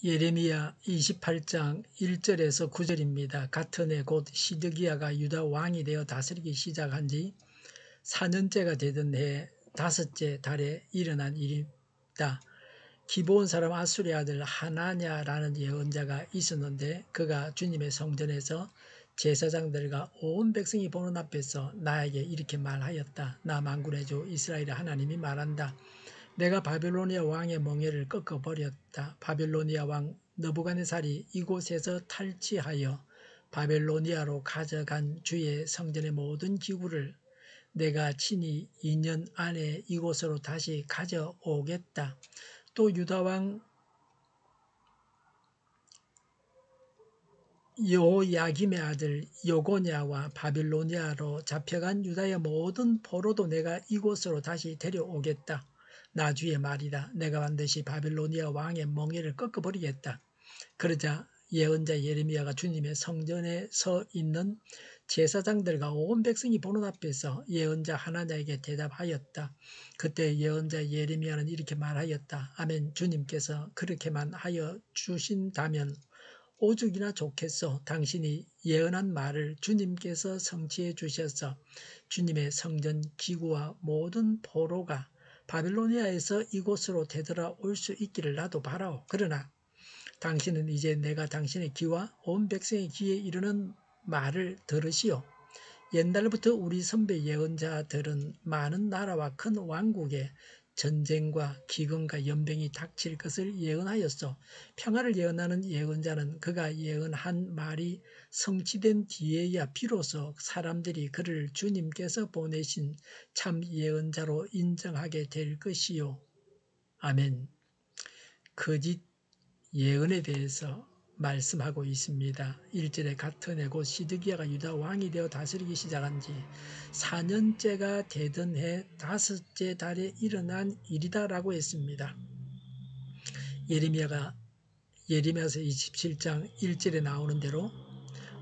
예레미야 28장 1절에서 9절입니다. 같은 해 곧 시드기야가 유다 왕이 되어 다스리기 시작한 지 4년째가 되던 해 다섯째 달에 일어난 일입니다. 기브온 사람 아수리 아들 하나냐라는 예언자가 있었는데 그가 주님의 성전에서 제사장들과 온 백성이 보는 앞에서 나에게 이렇게 말하였다. 나 만군의 주 이스라엘의 하나님이 말한다. 내가 바벨로니아 왕의 멍에를 꺾어버렸다. 바벨로니아 왕 느부갓네살이 이곳에서 탈취하여 바벨로니아로 가져간 주의 성전의 모든 기구를 내가 친히 2년 안에 이곳으로 다시 가져오겠다. 또 유다왕 여호야김의 아들 여고냐와 바빌로니아로 잡혀간 유다의 모든 포로도 내가 이곳으로 다시 데려오겠다. 나 주의 말이다. 내가 반드시 바빌로니아 왕의 멍에를 꺾어버리겠다. 그러자 예언자 예레미야가 주님의 성전에 서 있는 제사장들과 온 백성이 보는 앞에서 예언자 하나냐에게 대답하였다. 그때 예언자 예레미야는 이렇게 말하였다. 아멘. 주님께서 그렇게만 하여 주신다면 오죽이나 좋겠소. 당신이 예언한 말을 주님께서 성취해 주셔서 주님의 성전 기구와 모든 포로가 바빌로니아에서 이곳으로 되돌아올 수 있기를 나도 바라오. 그러나 당신은 이제 내가 당신의 귀와 온 백성의 귀에 이르는 말을 들으시오. 옛날부터 우리 선배 예언자들은 많은 나라와 큰 왕국에 전쟁과 기근과 연병이 닥칠 것을 예언하였소. 평화를 예언하는 예언자는 그가 예언한 말이 성취된 뒤에야 비로소 사람들이 그를 주님께서 보내신 참 예언자로 인정하게 될 것이요. 아멘. 거짓 예언에 대해서 말씀하고 있습니다. 1절에 같은 해 곧 시드기야가 유다 왕이 되어 다스리기 시작한 지 4년째가 되던 해 다섯째 달에 일어난 일이다라고 했습니다. 예레미야서 27장 1절에 나오는 대로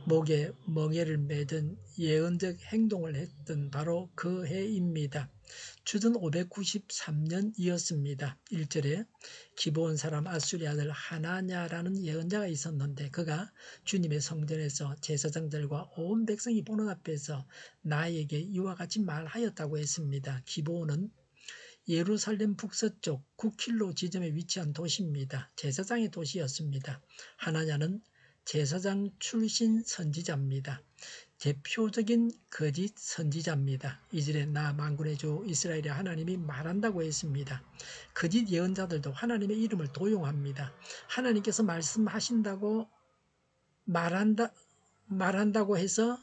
목에 멍에를 매든 예언적 행동을 했던 바로 그 해입니다. 주전 593년이었습니다. 1절에 기브온 사람 아수리 아들 하나냐라는 예언자가 있었는데 그가 주님의 성전에서 제사장들과 온 백성이 보는 앞에서 나에게 이와 같이 말하였다고 했습니다. 기브온은 예루살렘 북서쪽 9킬로 지점에 위치한 도시입니다. 제사장의 도시였습니다. 하나냐는 제사장 출신 선지자입니다. 대표적인 거짓 선지자입니다. 이절에 나 만군의 주 이스라엘의 하나님이 말한다고 했습니다. 거짓 예언자들도 하나님의 이름을 도용합니다. 하나님께서 말씀하신다고 말한다고 해서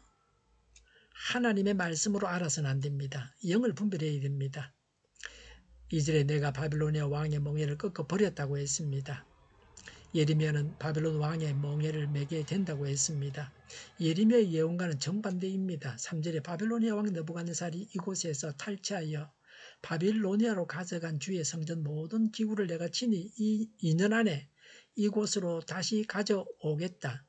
하나님의 말씀으로 알아서는 안 됩니다. 영을 분별해야 됩니다. 이절에 내가 바빌로니아 왕의 멍에를 꺾어버렸다고 했습니다. 예레미야는 바벨론 왕의 멍에를 매게 된다고 했습니다. 예레미야의 예언과는 정반대입니다. 3절에 바벨로니아 왕 느부갓네살이 이곳에서 탈취하여 바빌로니아로 가져간 주의 성전 모든 기구를 내가 친히 2년 안에 이곳으로 다시 가져오겠다.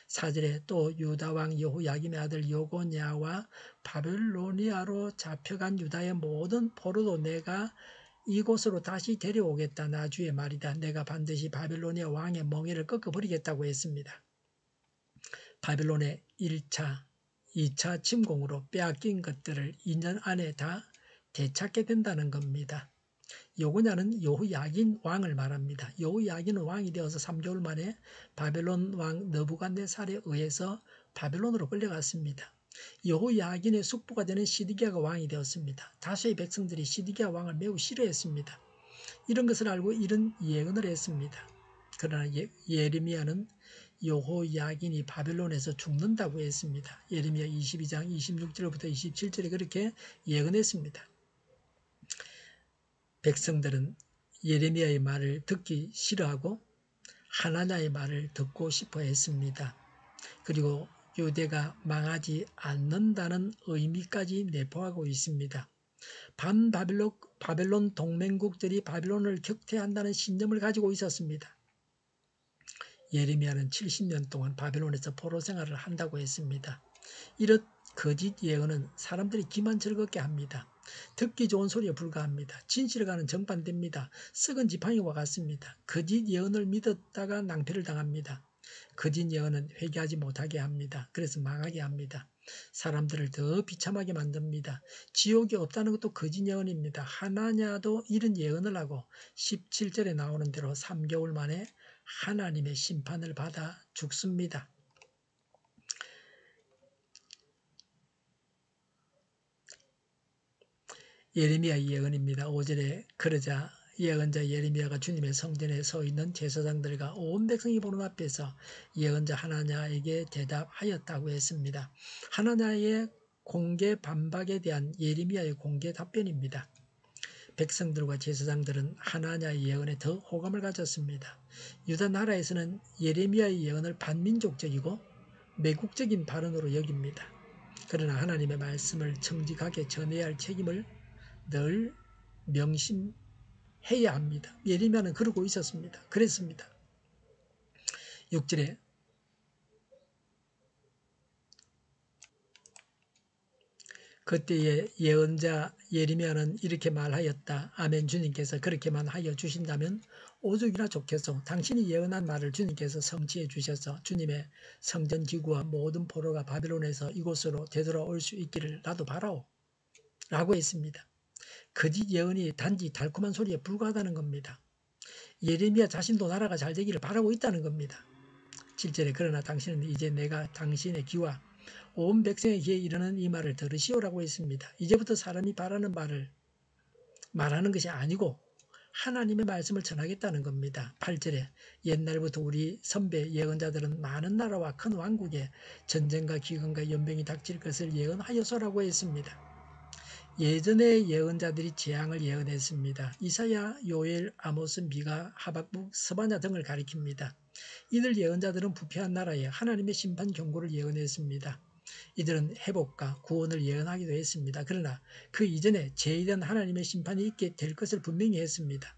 4절에 또 유다 왕 여호야김의 아들 여고냐와 바빌로니아로 잡혀간 유다의 모든 포로도 내가 이곳으로 다시 데려오겠다. 나 주의 말이다. 내가 반드시 바빌로니아 왕의 멍에를 꺾어버리겠다고 했습니다. 바빌론의 1차, 2차 침공으로 빼앗긴 것들을 2년 안에 다 되찾게 된다는 겁니다. 여고냐는 여호야긴 왕을 말합니다. 여호야긴은 왕이 되어서 3개월 만에 바벨론 왕 느부갓네살에 의해서 바벨론으로 끌려갔습니다. 여호야긴의 숙부가 되는 시드기야가 왕이 되었습니다. 다수의 백성들이 시드기야 왕을 매우 싫어했습니다. 이런 것을 알고 이런 예언을 했습니다. 그러나 예레미야는 여호야긴이 바벨론에서 죽는다고 했습니다. 예레미야 22장 26절부터 27절에 그렇게 예언했습니다. 백성들은 예레미야의 말을 듣기 싫어하고 하나냐의 말을 듣고 싶어 했습니다. 그리고 유대가 망하지 않는다는 의미까지 내포하고 있습니다. 바벨론 동맹국들이 바벨론을 격퇴한다는 신념을 가지고 있었습니다. 예레미야는 70년 동안 바벨론에서 포로 생활을 한다고 했습니다. 이런 거짓 예언은 사람들이 귀만 즐겁게 합니다. 듣기 좋은 소리에 불과합니다. 진실에 가는 정반대입니다. 썩은 지팡이와 같습니다. 거짓 예언을 믿었다가 낭패를 당합니다. 거짓 예언은 회개하지 못하게 합니다. 그래서 망하게 합니다. 사람들을 더 비참하게 만듭니다. 지옥이 없다는 것도 거짓 예언입니다. 하나냐도 이런 예언을 하고 17절에 나오는 대로 3개월 만에 하나님의 심판을 받아 죽습니다. 예레미야의 예언입니다. 5절에 그러자 예언자 예레미야가 주님의 성전에 서 있는 제사장들과 온 백성이 보는 앞에서 예언자 하나냐에게 대답하였다고 했습니다. 하나냐의 공개 반박에 대한 예레미야의 공개 답변입니다. 백성들과 제사장들은 하나냐의 예언에 더 호감을 가졌습니다. 유다 나라에서는 예레미야의 예언을 반민족적이고 매국적인 발언으로 여깁니다. 그러나 하나님의 말씀을 정직하게 전해야 할 책임을 늘 명심해야 합니다. 예레미야는 그러고 있었습니다. 그랬습니다. 6절에 그때의 예언자 예레미야는 이렇게 말하였다. 아멘. 주님께서 그렇게만 하여 주신다면 오죽이나 좋겠소. 당신이 예언한 말을 주님께서 성취해 주셔서 주님의 성전 기구와 모든 포로가 바벨론에서 이곳으로 되돌아올 수 있기를 나도 바라오. 라고 했습니다. 거짓 예언이 단지 달콤한 소리에 불과하다는 겁니다. 예레미야 자신도 나라가 잘 되기를 바라고 있다는 겁니다. 7절에 그러나 당신은 이제 내가 당신의 귀와 온 백성의 귀에 이르는 이 말을 들으시오라고 했습니다. 이제부터 사람이 바라는 말을 말하는 것이 아니고 하나님의 말씀을 전하겠다는 겁니다. 8절에 옛날부터 우리 선배 예언자들은 많은 나라와 큰 왕국에 전쟁과 기근과 연병이 닥칠 것을 예언하여서라고 했습니다. 예전의 예언자들이 재앙을 예언했습니다. 이사야, 요엘, 아모스, 미가, 하박국, 스바냐 등을 가리킵니다. 이들 예언자들은 부패한 나라에 하나님의 심판 경고를 예언했습니다. 이들은 회복과 구원을 예언하기도 했습니다. 그러나 그 이전에 제일한 하나님의 심판이 있게 될 것을 분명히 했습니다.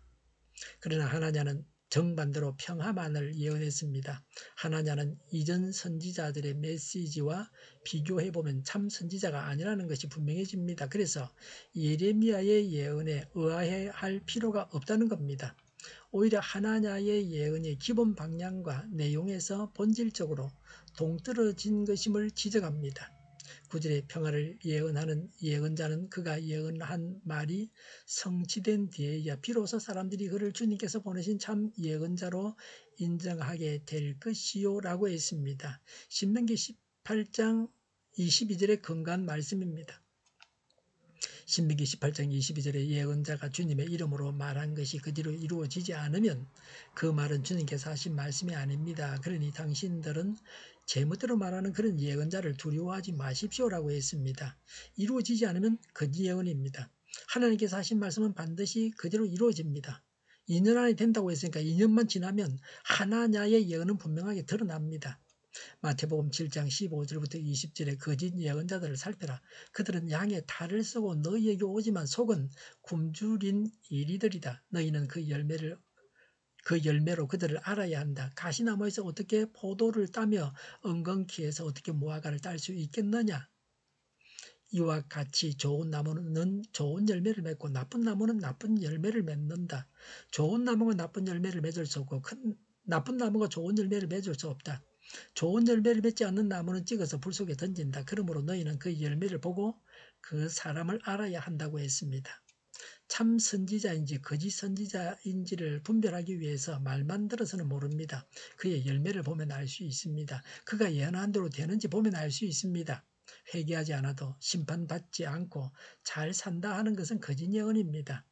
그러나 하나냐는 정반대로 평화만을 예언했습니다. 하나냐는 이전 선지자들의 메시지와 비교해보면 참 선지자가 아니라는 것이 분명해집니다. 그래서 예레미야의 예언에 의아해 할 필요가 없다는 겁니다. 오히려 하나냐의 예언의 기본 방향과 내용에서 본질적으로 동떨어진 것임을 지적합니다. 9절의 평화를 예언하는 예언자는 그가 예언한 말이 성취된 뒤에야 비로소 사람들이 그를 주님께서 보내신 참 예언자로 인정하게 될 것이요 라고 했습니다. 신명기 18장 22절의 근거한 말씀입니다. 신명기 18장 22절에 예언자가 주님의 이름으로 말한 것이 그대로 이루어지지 않으면 그 말은 주님께서 하신 말씀이 아닙니다. 그러니 당신들은 제멋대로 말하는 그런 예언자를 두려워하지 마십시오라고 했습니다. 이루어지지 않으면 거짓 예언입니다. 하나님께서 하신 말씀은 반드시 그대로 이루어집니다. 2년 안에 된다고 했으니까 2년만 지나면 하나냐의 예언은 분명하게 드러납니다. 마태복음 7장 15절부터 20절에 거짓 예언자들을 살펴라. 그들은 양의 탈을 쓰고 너희에게 오지만 속은 굶주린 이리들이다. 너희는 그 열매로 그들을 알아야 한다. 가시나무에서 어떻게 포도를 따며 엉겅퀴에서 어떻게 무화과를 딸 수 있겠느냐. 이와 같이 좋은 나무는 좋은 열매를 맺고 나쁜 나무는 나쁜 열매를 맺는다. 좋은 나무가 나쁜 열매를 맺을 수 없고 나쁜 나무가 좋은 열매를 맺을 수 없다. 좋은 열매를 맺지 않는 나무는 찍어서 불 속에 던진다. 그러므로 너희는 그 열매를 보고 그 사람을 알아야 한다고 했습니다. 참 선지자인지 거짓 선지자인지를 분별하기 위해서 말만 들어서는 모릅니다. 그의 열매를 보면 알 수 있습니다. 그가 예언한 대로 되는지 보면 알 수 있습니다. 회개하지 않아도 심판받지 않고 잘 산다 하는 것은 거짓 예언입니다.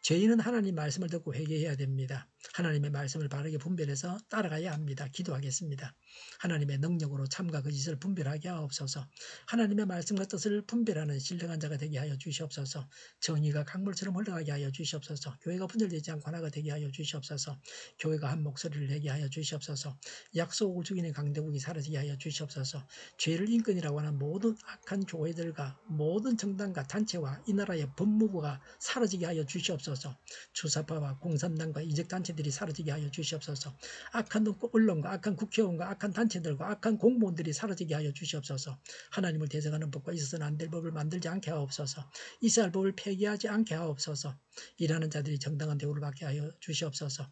죄인은 하나님 말씀을 듣고 회개해야 됩니다. 하나님의 말씀을 바르게 분별해서 따라가야 합니다. 기도하겠습니다. 하나님의 능력으로 참과 거짓을 분별하게 하옵소서. 하나님의 말씀과 뜻을 분별하는 신령한 자가 되게 하여 주시옵소서. 정의가 강물처럼 흘러가게 하여 주시옵소서. 교회가 분열되지 않고 하나가 되게 하여 주시옵소서. 교회가 한 목소리를 내게 하여 주시옵소서. 약속을 죽이는 강대국이 사라지게 하여 주시옵소서. 죄를 인권이라고 하는 모든 악한 교회들과 모든 정당과 단체와 이 나라의 법무부가 사라지게 하여 주시옵소서. 주시옵소서. 주사파와 공산당과 이적단체들이 사라지게 하여 주시옵소서. 악한 언론과 악한 국회의원과 악한 단체들과 악한 공무원들이 사라지게 하여 주시옵소서. 하나님을 대적하는 법과 있어서는 안 될 법을 만들지 않게 하옵소서. 이스라엘 법을 폐기하지 않게 하옵소서. 일하는 자들이 정당한 대우를 받게 하여 주시옵소서.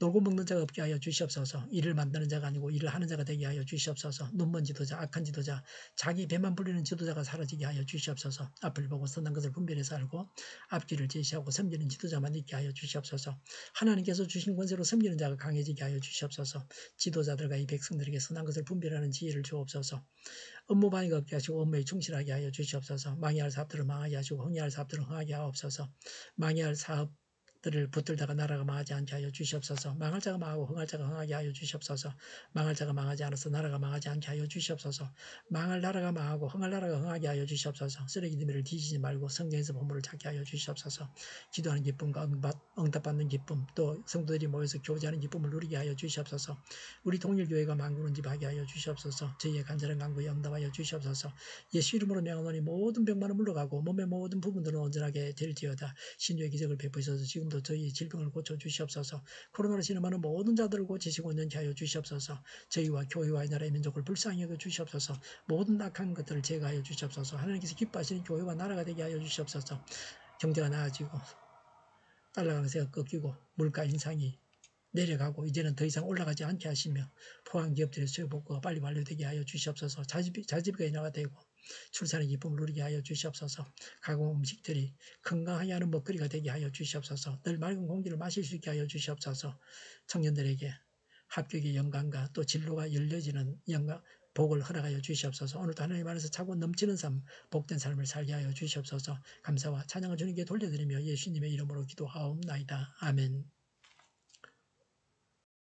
놀고 먹는 자가 없게 하여 주시옵소서. 일을 만드는 자가 아니고 일을 하는 자가 되게 하여 주시옵소서. 눈먼 지도자, 악한 지도자, 자기 배만 불리는 지도자가 사라지게 하여 주시옵소서. 앞을 보고 선한 것을 분별해서 알고 앞길을 제시하고 섬기는 지도자만 있게 하여 주시옵소서. 하나님께서 주신 권세로 섬기는 자가 강해지게 하여 주시옵소서. 지도자들과 이 백성들에게 선한 것을 분별하는 지혜를 주옵소서. 업무 방해가 없게 하시고 업무에 충실하게 하여 주시옵소서. 망해할 사업들을 망하게 하시고 흥해할 사업들을 흥하게 하옵소서. 망해할 사업들을 붙들다가 나라가 망하지 않게 하여 주시옵소서. 망할 자가 망하고 흥할 자가 흥하게 하여 주시옵소서. 망할 자가 망하지 않아서 나라가 망하지 않게 하여 주시옵소서. 망할 나라가 망하고 흥할 나라가 흥하게 하여 주시옵소서. 쓰레기 더미를 뒤지지 말고 성경에서 보물을 찾게 하여 주시옵소서. 기도하는 기쁨과 응답받는 기쁨, 또 성도들이 모여서 교제하는 기쁨을 누리게 하여 주시옵소서. 우리 통일교회가 만국을 집하게 하여 주시옵소서. 저희의 간절한 간구에 응답하여 주시옵소서. 예수 이름으로 명하노니 모든 병만은 물러가고 몸의 모든 부분들은 온전하게 될지어다. 신유의 기적을 베푸셔서 지금도 저희의 질병을 고쳐 주시옵소서. 코로나로 신음하는 모든 자들을 고치시고 온전케 하여 주시옵소서. 저희와 교회와 이 나라의 민족을 불쌍히 여겨 주시옵소서. 모든 악한 것들을 제거하여 주시옵소서. 하나님께서 기뻐하시는 교회와 나라가 되게 하여 주시옵소서. 경제가 나아지고 달러 강세가 꺾이고 물가 인상이 내려가고 이제는 더 이상 올라가지 않게 하시며 포항 기업들의 수요 복구가 빨리 완료되게 하여 주시옵소서. 자집이 인하가 되고 출산의 기쁨을 누리게 하여 주시옵소서. 가공 음식들이 건강하게 하는 먹거리가 되게 하여 주시옵소서. 늘 맑은 공기를 마실 수 있게 하여 주시옵소서. 청년들에게 합격의 영광과 또 진로가 열려지는 영광 복을 허락하여 주시옵소서. 오늘도 하나님 안에서 차고 넘치는 삶, 복된 삶을 살게 하여 주시옵소서. 감사와 찬양을 주님께 돌려드리며 예수님의 이름으로 기도하옵나이다. 아멘.